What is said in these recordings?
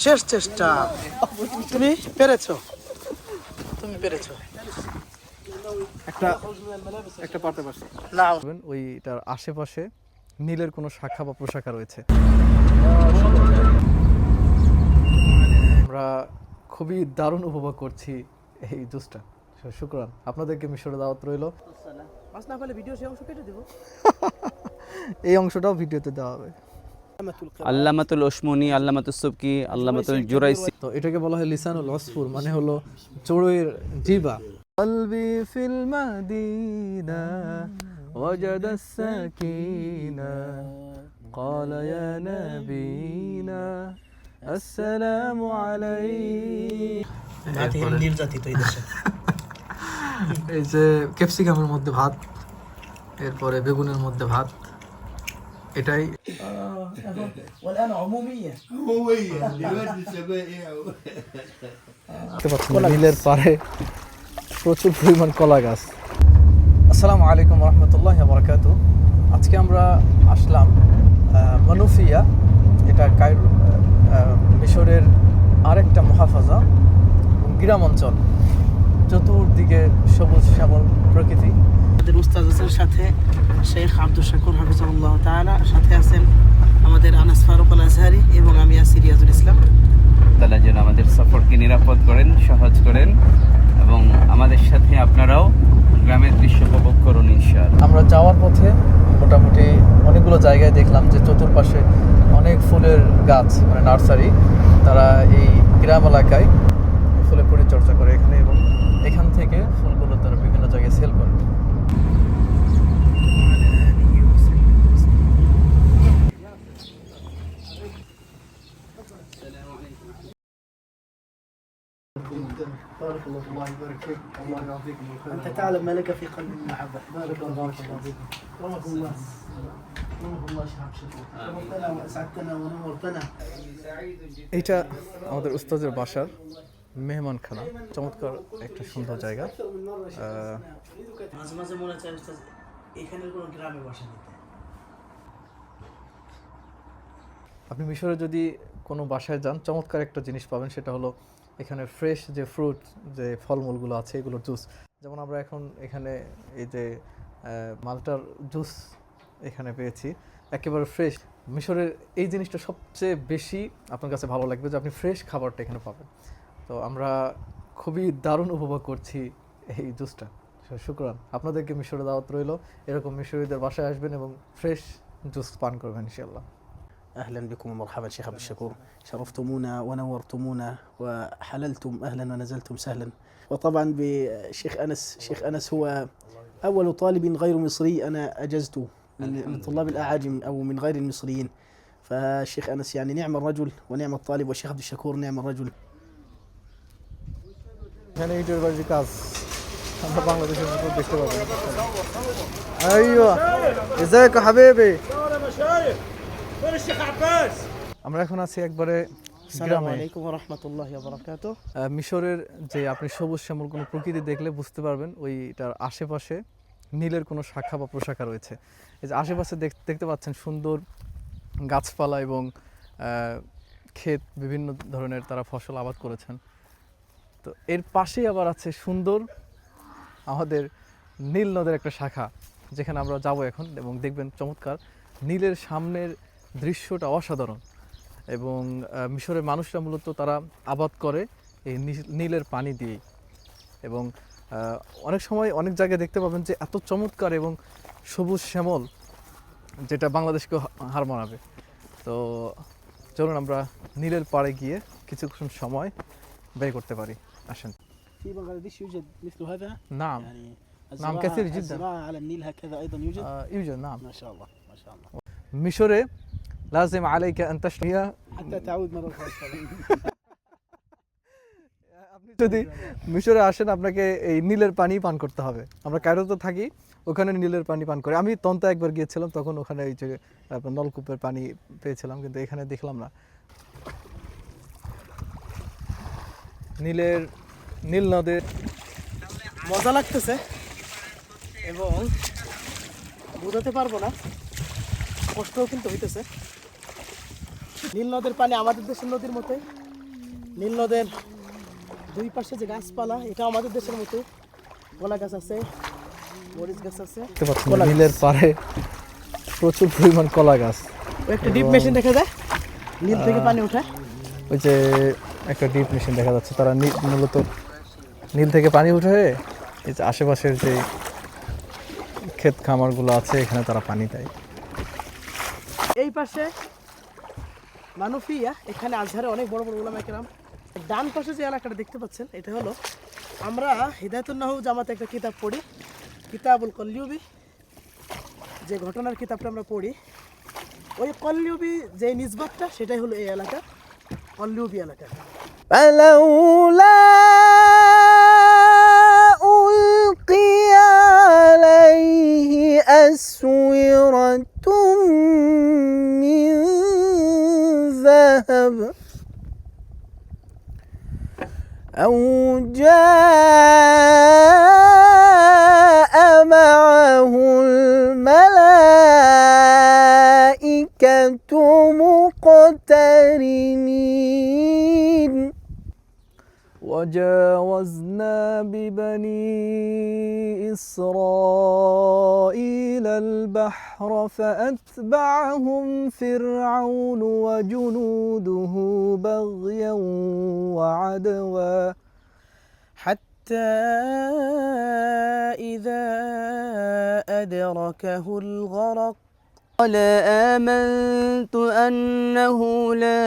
শেষ চেষ্টা। তুমি পেরেছো, তুমি পেরেছো। একটা পারতে পারছি না, ওইটার আশেপাশে নীলের কোনো শাখা বা প্রশাখা রয়েছে। আমরা খুবই দারুণ উপভোগ করছি এই জুসটা। শুকরান, আপনাদেরকে মিশরে দাওয়াত রইল। মাছ না পেলে ভিডিও সেই অংশ কেটে দেবো। এই অংশটাও ভিডিওতে দেওয়া হবে। আল্লামাতুল ওসমানী, আল্লামাতুল সুবকি, আল্লামাতুল জুরাইসি। তো এটাকে বলা হয় লিসানুল আসফুর, মানে হলো চড়ুইয়ের জিহ্বা। কলবি ফিল মাদিনা ওয়াজাদা সাকিনা ক্বালা ইয়া নবিনা আসসালামু আলাইকুম। নির্যাতিত এই দেশে। এই যে ক্যাপসিকামের মধ্যে ভাত, এরপরে বেগুনের মধ্যে ভাত, এটাই والآن عمومية دلوقتي السبائع দেখতে পাচ্ছেন নীলের পাড়ে প্রচুর পরিমাণ কলা গাছ। আসসালামু আলাইকুম রহমতুল্লাহি ওয়া বারাকাতুহু। আজকে আমরা আসলাম মানুফিয়া, এটা মিশরের আরেকটা মুহাফাজা, গ্রাম অঞ্চল, চতুর্দিকে সবুজ শ্যামল প্রকৃতি। আমাদের উস্তাদ আছেন সাথে শেখ আব্দুল শাকুর হাফিজাহুল্লাহ তাআলা, সাথে আছেন আমাদের আনাস ফারুক আল আজহারি এবং আমি আছি রিয়াজুল ইসলাম। তাআলা যেন আমাদের সফরকে নিরাপদ করেন, সহজ করেন এবং আমাদের সাথে আপনারাও গ্রামের দৃশ্য উপভোগ করুন ইনশাআল্লাহ। আমরা যাওয়ার পথে মোটামুটি অনেকগুলো জায়গায় দেখলাম যে চতুর্পাশে অনেক ফুলের গাছ, মানে নার্সারি। তারা এই গ্রাম এলাকায় ফুলের পরিচর্যা করে এখানে, এবং এখান থেকে ফুলগুলো তারা বিভিন্ন জায়গায় সেল করে। بارك الله يبارك فيك، الله يعطيكم الخير. أنت تعلم ما لك في قلب المحبة. بارك الله فيك. رحمكم الله، رحمكم الله شيخ شكور، شرفتنا وأسعدتنا ونورتنا. এইটা আমাদের উস্তাদের বাসার মেহমানখানা, চমৎকার একটা সুন্দর জায়গা। মাঝে মাঝে মনে চায় উস্তাদ এখানের কোনো গ্রামে বাসা নিতে। আপনি মিশরে যদি কোনো বাসায় যান, চমৎকার একটা জিনিস পাবেন, সেটা হলো এখানে ফ্রেশ যে ফ্রুট, যে ফলমূলগুলো আছে এগুলোর জুস। যেমন আমরা এখন এখানে এই যে মালটার জুস এখানে পেয়েছি, একেবারে ফ্রেশ। মিশরের এই জিনিসটা সবচেয়ে বেশি আপনার কাছে ভালো লাগবে যে আপনি ফ্রেশ খাবারটা এখানে পাবেন। তো আমরা খুবই দারুণ উপভোগ করছি এই জুসটা। শুকরান, আপনাদেরকে মিশরে দাওয়াত রইল। এরকম মিশরীদের বাসায় আসবেন এবং ফ্রেশ জুস পান করবেন ইনশাআল্লাহ। أهلا بكم ومرحبا شيخ عبد الشكور، شرفتمونا ونورتمونا وحللتم أهلا ونزلتم سهلا. وطبعا بشيخ أنس، شيخ أنس هو أول طالب غير مصري أنا أجزته من طلاب الأعاجم أو من غير المصريين. فالشيخ أنس يعني نعم الرجل ونعم الطالب، والشيخ عبد الشكور نعم الرجل. এখানে ইটের বাড়ির কাজ আমরা বাংলাদেশের মতো দেখতে পাবেন। আইয়ো ازيك يا حبيبي। আমরা এখন আছি একবারে السلام عليكم ورحمة الله وبركاته. মিশরের যে আপনি সবুজ শ্যামল কোনো প্রকৃতি দেখলে বুঝতে পারবেন ওইটার আশেপাশে নীলের কোনো শাখা বা প্রশাখা রয়েছে। এই যে আশেপাশে দেখতে পাচ্ছেন সুন্দর গাছপালা এবং ক্ষেত, বিভিন্ন ধরনের তারা ফসল আবাদ করেছেন। তো এর পাশেই আবার আছে সুন্দর আমাদের নীল নদের একটা শাখা, যেখানে আমরা যাব এখন এবং দেখবেন চমৎকার। নীলের সামনের দৃশ্যটা অসাধারণ, এবং মিশরের মানুষরা মূলত তারা আবাদ করে এই নীলের পানি দিয়েই। এবং অনেক সময় অনেক জায়গায় দেখতে পাবেন যে এত চমৎকার এবং সবুজ শ্যামল, যেটা বাংলাদেশকে হার মানাবে। তো চলুন আমরা নীলের পাড়ে গিয়ে কিছুক্ষণ সময় ব্যয় করতে পারি, আসেন। في بنغلاديش يوجد مثل هذا؟ نعم يعني نعم كثير جدا. الزراعة على النيل هكذا أيضا يوجد؟ يوجد نعم. ما شاء الله ما شاء الله. মিশরে لازم عليك أن تشتري حتى تعود مرة أخرى. আপনি যদি মিশরে আসেন আপনাকে এই নীলের পানি পান করতে হবে। আমরা কায়রোতে থাকি, ওখানে নীলের পানি পান করি। আমি তন্তা একবার গিয়েছিলাম, তখন ওখানে এই যে নলকূপের পানি পেয়েছিলাম, কিন্তু এখানে দেখলাম না। নীল নদের মজা লাগতেছে এবং বোঝাতে পারবো না, কষ্টও কিন্তু হইতেছে। নীল নদের পানি আমাদের দেশের নদীর মতোই নীল নদের দুই পাশে যে গাছপালা, এটা আমাদের দেশের মতো কলা গাছ আছে, মরিচ গাছ আছে। দেখতে পাচ্ছেন নীলের পাড়ে প্রচুর পরিমাণ কলা গাছ। ওই একটা ডিপ মেশিন দেখা যায়, নীল থেকে পানি ওঠে। ওই যে একটা ডিপ মেশিন দেখা যাচ্ছে, তারা মূলত নীল থেকে পানি উঠে এই যে আশেপাশের যে ক্ষেত খামারগুলো আছে এখানে তারা পানি দেয়। এই পাশে মানফিয়া, এখানে আজহারে অনেক বড় বড় উলামা কেরাম। ডান পাশে যে এলাকাটা দেখতে পাচ্ছেন, এটা হলো আমরা হিদায়াতুন নাহু জামাতে একটা কিতাব পড়ি, কিতাবুল কল্লিউবি, যে ঘটনার কিতাবটা আমরা পড়ি, ওই কল্লিউবি যে নিসবতটা সেটাই হলো এই এলাকা, কল্লিউবি এলাকা। ألقي عليه أسورة من ذهب أو جاء معه الملائكة مقترنين وجاوزنا ببني إسرائيل البحر فأتبعهم فرعون وجنوده بغيا وعدوا حتى إذا أدركه الغرق قال آمنت أنه لا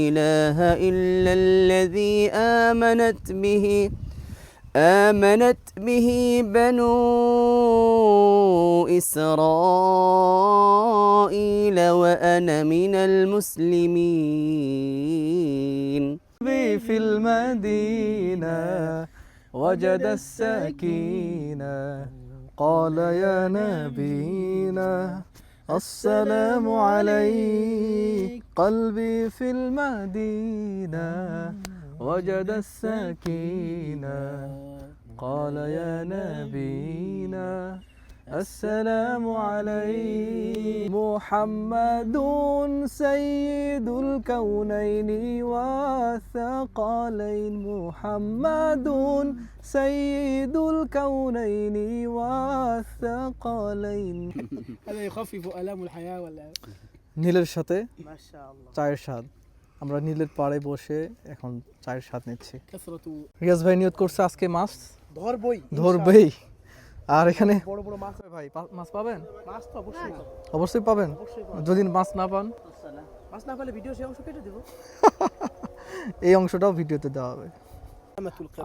إله إلا الذي آمنت به بنو إسرائيل وأنا من المسلمين. في المدينة وجد السكينة قال يا نبينا السلام عليك قلبي في المدينة وجد السكينة قال يا نبينا السلام عليك محمد سيد الكونين والثقلين محمد سيد الكونين والثقلين. هذا يخفف آلام الحياة ولا؟ নীলের সাথে ما شاء الله. চায়ের স্বাদ। আমরা নীলের পাড়ে বসে এখন চায়ের স্বাদ নিচ্ছি। كثرة রিয়াজ ভাই নিয়ত করছে আজকে মাছ ধরবই, ধরবেই। আর এখানে বড় বড় মাছ। ভাই মাছ পাবেন? মাছ তো অবশ্যই, অবশ্যই পাবেন। অবশ্যই পাবেন। যদি মাছ না পান মাছ না পেলে ভিডিও সেই অংশ কেটে দেবো। এই অংশটাও ভিডিওতে দেওয়া হবে।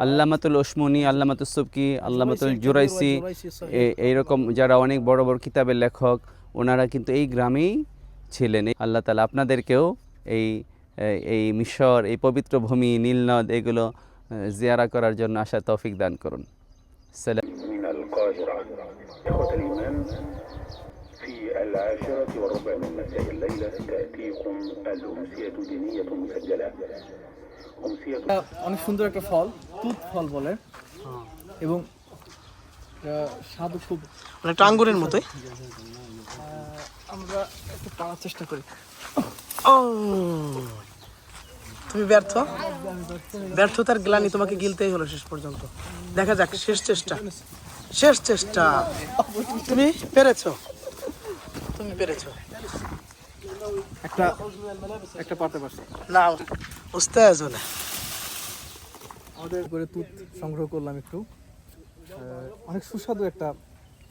আল্লামাতুল ওসমানী, আল্লামাতুল সুবকি, আল্লামাতুল জুরাইসি, এইরকম যারা অনেক বড় বড় কিতাবের লেখক, ওনারা কিন্তু এই গ্রামেই ছিলেন। আল্লাহ তাআলা আপনাদেরকেও এই মিশর, এই পবিত্র ভূমি, নীলনদ, এগুলো জিয়ারা করার জন্য আশা তৌফিক দান করুন। সালাম। من القاهرة إخوة الإيمان، في 10:15 من مساء الليلة تأتيكم الأمسية الدينية المسجلة. أمسية অনেক সুন্দর একটা ফল, তুত ফল বলে, এবং স্বাদও খুব একটা আঙ্গুরের মতোই। আমরা একটু পাওয়ার চেষ্টা করি। ও তুমি ব্যর্থ, ব্যর্থতার গ্লানি তোমাকে গিলতেই হলো শেষ পর্যন্ত। দেখা যাক, শেষ চেষ্টা, শেষ চেষ্টা। তুমি পেরেছো, তুমি পেরেছো। একটা পারতে পারছি। না উস্তাদ না। আমাদের করে তুত সংগ্রহ করলাম একটু, অনেক সুস্বাদু একটা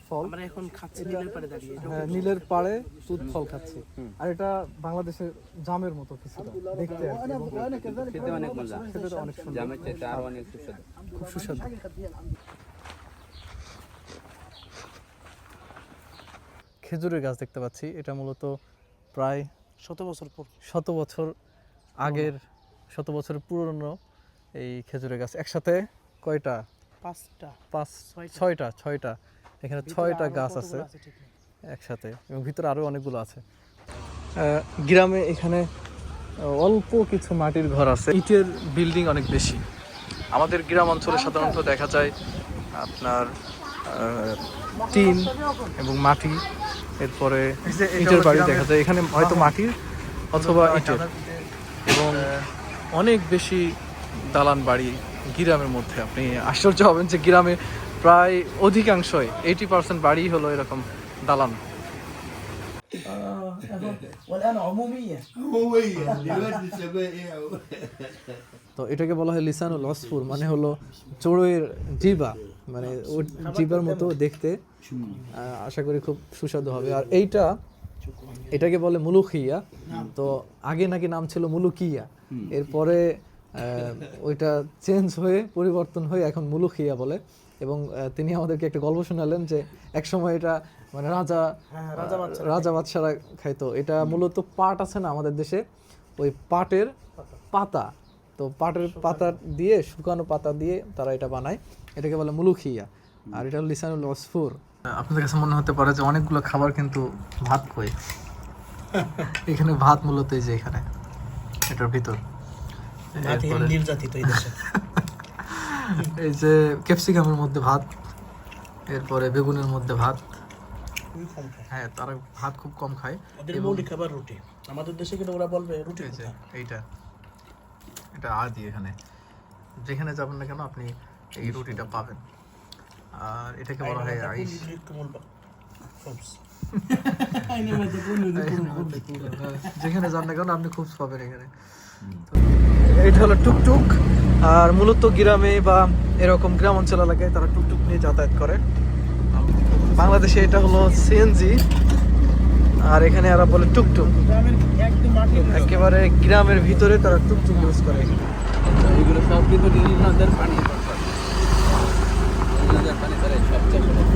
ফল। আমরা এখন খাচ্ছি নীলের পাড়ে দাঁড়িয়ে। হ্যাঁ, নীলের পাড়ে তুত ফল খাচ্ছি। আর এটা বাংলাদেশের জামের মতো কিছুটা দেখতে আর কি, এবং খেতে অনেক মজা, খেতে তো অনেক সুন্দর, জামের চাইতে আরো অনেক সুস্বাদু। খুব সুস্বাদু। খেজুরের গাছ দেখতে পাচ্ছি, এটা মূলত প্রায় 100 বছর পর, 100 বছর আগের, 100 বছরের পুরনো এই খেজুরের গাছ। একসাথে কয়টা? 5টা, 6টা। এখানে 6টা গাছ আছে একসাথে, এবং ভিতরে আরো অনেকগুলো আছে। গ্রামে এখানে অল্প কিছু মাটির ঘর আছে, ইটের বিল্ডিং অনেক বেশি। আমাদের গ্রাম অঞ্চলে সাধারণত দেখা যায় আপনার টিন এবং মাটি, এরপরে ইটের বাড়ি দেখা যায়। এখানে হয়তো মাটির অথবা ইটের, এবং অনেক বেশি দালান বাড়ি গ্রামের মধ্যে। আপনি আশ্চর্য হবেন যে গ্রামে প্রায় অধিকাংশই 80% বাড়ি হলো এরকম দালান। والآن عمومية عمومية دلوقتي الشباب ايه তো এটাকে বলা হয় লিসানুল অসফুর, মানে হলো চড়ুইয়ের জিবা, মানে ওর জিবার মতো দেখতে। আশা করি খুব সুস্বাদু হবে। আর এটাকে বলে মুলুখিয়া। তো আগে নাকি নাম ছিল মুলুকিয়া, এরপরে ওইটা চেঞ্জ হয়ে পরিবর্তন হয়ে এখন মুলুখিয়া বলে। এবং তিনি আমাদেরকে একটা গল্প শোনালেন যে একসময় এটা মানে রাজা বাদশারা খাইতো। এটা মূলত পাট আছে না আমাদের দেশে, ওই পাটের পাতা, তো পাটের পাতা দিয়ে, শুকানো পাতা দিয়ে তারা এটা বানায়, এটাকে বলে মুলুখিয়া। আর এটা লিসানুল অসফুর। আপনাদের কাছে মনে হতে পারে যে অনেকগুলো খাবার, কিন্তু ভাত কই? এখানে ভাত মূলত এই যে এখানে এটার ভিতর এই যে ক্যাপসিকামের মধ্যে ভাত, এরপরে বেগুনের মধ্যে ভাত। হ্যাঁ, তারা ভাত খুব কম খায়। মৌলিক খাবার রুটি, আমাদের দেশে কিন্তু ওরা বলবে রুটি। এটা আদি, এখানে যেখানে যাবেন না কেন আপনি এই রুটিটা পাবেন। আর এটাকে বলা হয় আইশ। যেখানে যান না কেন আপনি খুব পাবেন এখানে। এটা হলো টুকটুক। আর মূলত গ্রামে বা এরকম গ্রাম অঞ্চল এলাকায় তারা টুকটুক নিয়ে যাতায়াত করে। বাংলাদেশে এটা হলো সিএনজি, আর এখানে এরা বলে টুকটুক। একেবারে গ্রামের ভিতরে তারা টুকটুক ইউজ করে। এগুলো সব কিন্তু নীল নদের পানি, নীল নদের পানি তারা সব চাষ করে।